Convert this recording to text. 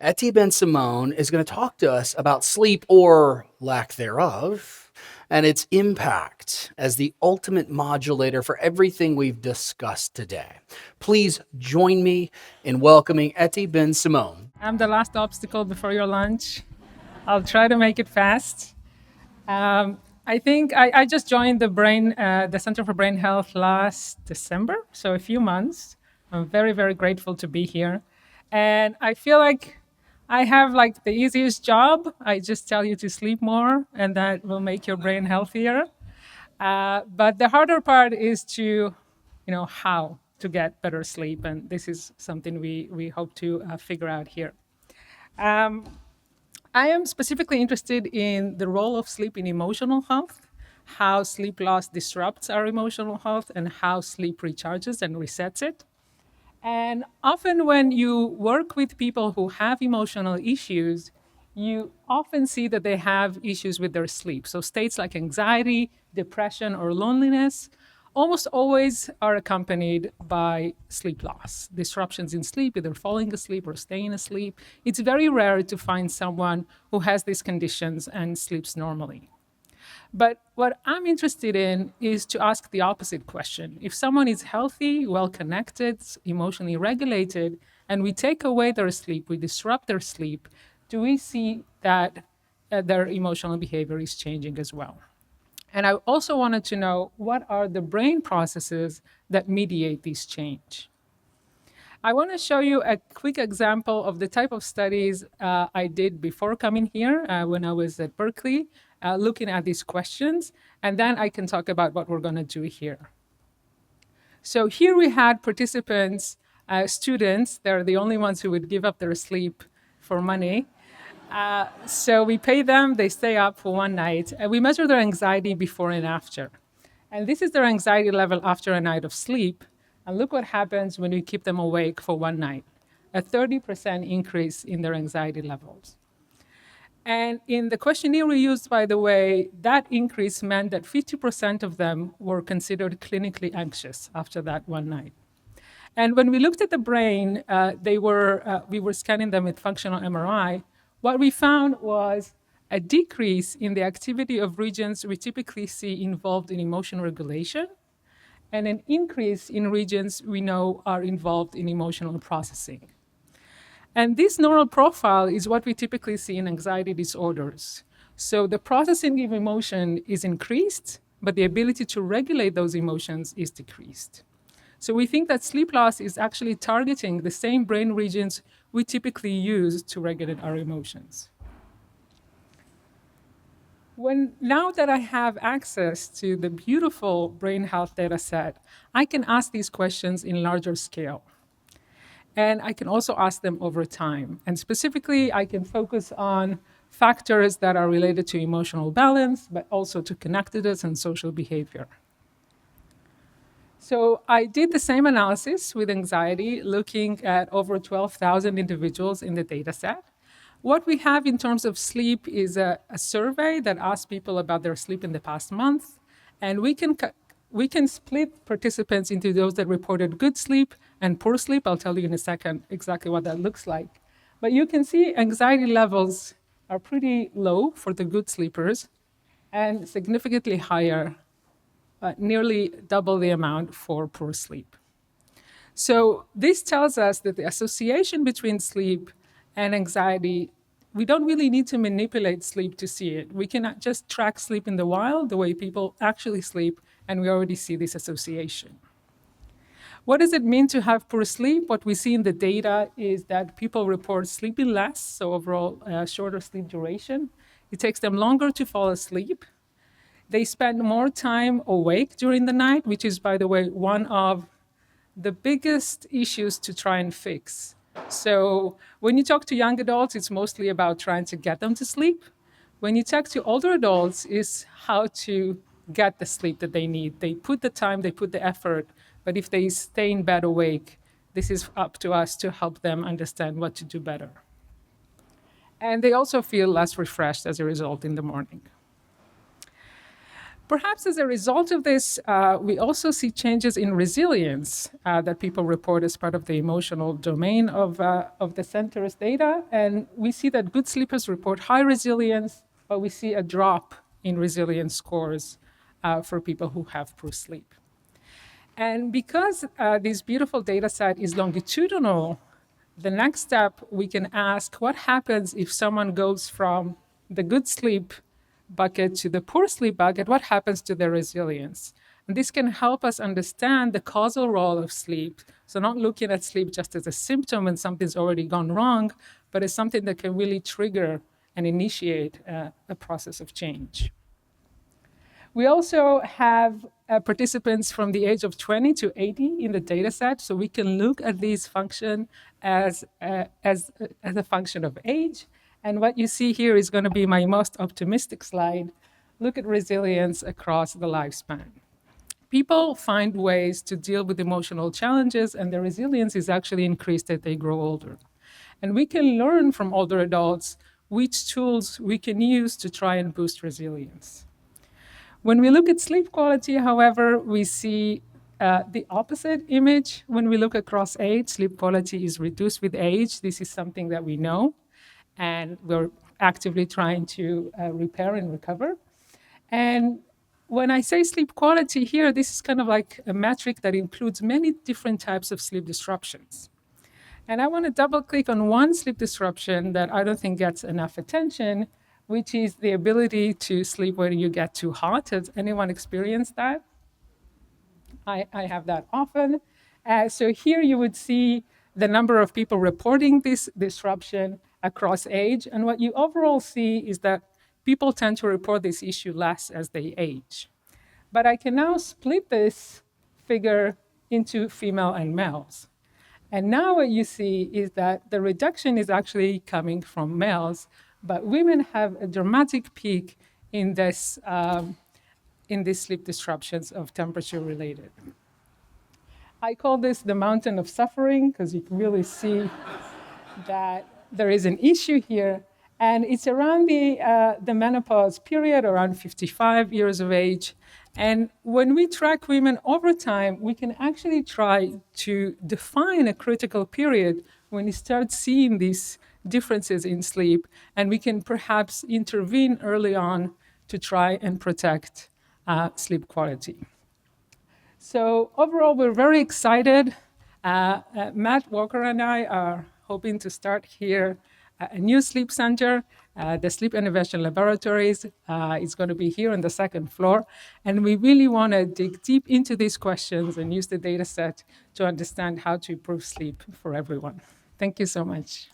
Eti Ben Simon is going to talk to us about sleep or lack thereof and its impact as the ultimate modulator for everything we've discussed today. Please join me in welcoming Eti Ben Simon. I'm the last obstacle before your lunch. I'll try to make it fast. I think I just joined the Center for Brain Health last December, so a few months. I'm very, very grateful to be here. And I feel like I have like the easiest job. I just tell you to sleep more, and that will make your brain healthier. But the harder part is to, how to get better sleep, and this is something we hope to figure out here. I am specifically interested in the role of sleep in emotional health, how sleep loss disrupts our emotional health, and how sleep recharges and resets it. And often, when you work with people who have emotional issues, you often see that they have issues with their sleep. So, states like anxiety, depression, or loneliness almost always are accompanied by sleep loss, disruptions in sleep, either falling asleep or staying asleep. It's very rare to find someone who has these conditions and sleeps normally. But what I'm interested in is to ask the opposite question. If someone is healthy, well connected, emotionally regulated, and we take away their sleep, we disrupt their sleep, do we see that their emotional behavior is changing as well? And I also wanted to know, what are the brain processes that mediate this change? I want to show you a quick example of the type of studies I did before coming here when I was at Berkeley, looking at these questions, and then I can talk about what we're going to do here. So here we had participants, students. They're the only ones who would give up their sleep for money. So we pay them, they stay up for one night, and we measure their anxiety before and after. And this is their anxiety level after a night of sleep. And look what happens when we keep them awake for one night, a 30% increase in their anxiety levels. And in the questionnaire we used, by the way, that increase meant that 50% of them were considered clinically anxious after that one night. And when we looked at the brain, we were scanning them with functional MRI. What we found was a decrease in the activity of regions we typically see involved in emotion regulation, and an increase in regions we know are involved in emotional processing. And this neural profile is what we typically see in anxiety disorders. So the processing of emotion is increased, but the ability to regulate those emotions is decreased. So we think that sleep loss is actually targeting the same brain regions we typically use to regulate our emotions. Now that I have access to the beautiful brain health data set, I can ask these questions in larger scale. And I can also ask them over time. And specifically, I can focus on factors that are related to emotional balance, but also to connectedness and social behavior. So I did the same analysis with anxiety, looking at over 12,000 individuals in the data set. What we have in terms of sleep is a survey that asks people about their sleep in the past month. And we can split participants into those that reported good sleep and poor sleep. I'll tell you in a second exactly what that looks like. But you can see anxiety levels are pretty low for the good sleepers and significantly higher, nearly double the amount for poor sleep. So this tells us that the association between sleep and anxiety, we don't really need to manipulate sleep to see it. We can just track sleep in the wild, the way people actually sleep, and we already see this association. What does it mean to have poor sleep? What we see in the data is that people report sleeping less, so overall shorter sleep duration. It takes them longer to fall asleep. They spend more time awake during the night, which is, by the way, one of the biggest issues to try and fix. So when you talk to young adults, it's mostly about trying to get them to sleep. When you talk to older adults, it's how to get the sleep that they need. They put the time, they put the effort, but if they stay in bed awake, this is up to us to help them understand what to do better. And they also feel less refreshed as a result in the morning. Perhaps as a result of this, we also see changes in resilience that people report as part of the emotional domain of the center's data. And we see that good sleepers report high resilience, but we see a drop in resilience scores for people who have poor sleep. And because this beautiful data set is longitudinal, the next step we can ask what happens if someone goes from the good sleep bucket to the poor sleep bucket, what happens to their resilience? And this can help us understand the causal role of sleep. So not looking at sleep just as a symptom when something's already gone wrong, but as something that can really trigger and initiate a process of change. We also have participants from the age of 20 to 80 in the data set, so we can look at these function as a function of age. And what you see here is going to be my most optimistic slide. Look at resilience across the lifespan. People find ways to deal with emotional challenges, and their resilience is actually increased as they grow older. And we can learn from older adults which tools we can use to try and boost resilience. When we look at sleep quality, however, we see the opposite image. When we look across age, sleep quality is reduced with age. This is something that we know, and we're actively trying to repair and recover. And when I say sleep quality here, this is kind of like a metric that includes many different types of sleep disruptions. And I want to double click on one sleep disruption that I don't think gets enough attention, which is the ability to sleep when you get too hot. Has anyone experienced that? I have that often. So here you would see the number of people reporting this disruption across age. And what you overall see is that people tend to report this issue less as they age. But I can now split this figure into female and males. And now what you see is that the reduction is actually coming from males, but women have a dramatic peak in these sleep disruptions of temperature related. I call this the mountain of suffering because you can really see that there is an issue here. And it's around the menopause period, around 55 years of age. And when we track women over time, we can actually try to define a critical period when you start seeing these differences in sleep, and we can perhaps intervene early on to try and protect sleep quality. So overall, we're very excited. Matt Walker and I are hoping to start here a new sleep center. The Sleep Innovation Laboratories is going to be here on the second floor. And we really want to dig deep into these questions and use the data set to understand how to improve sleep for everyone. Thank you so much.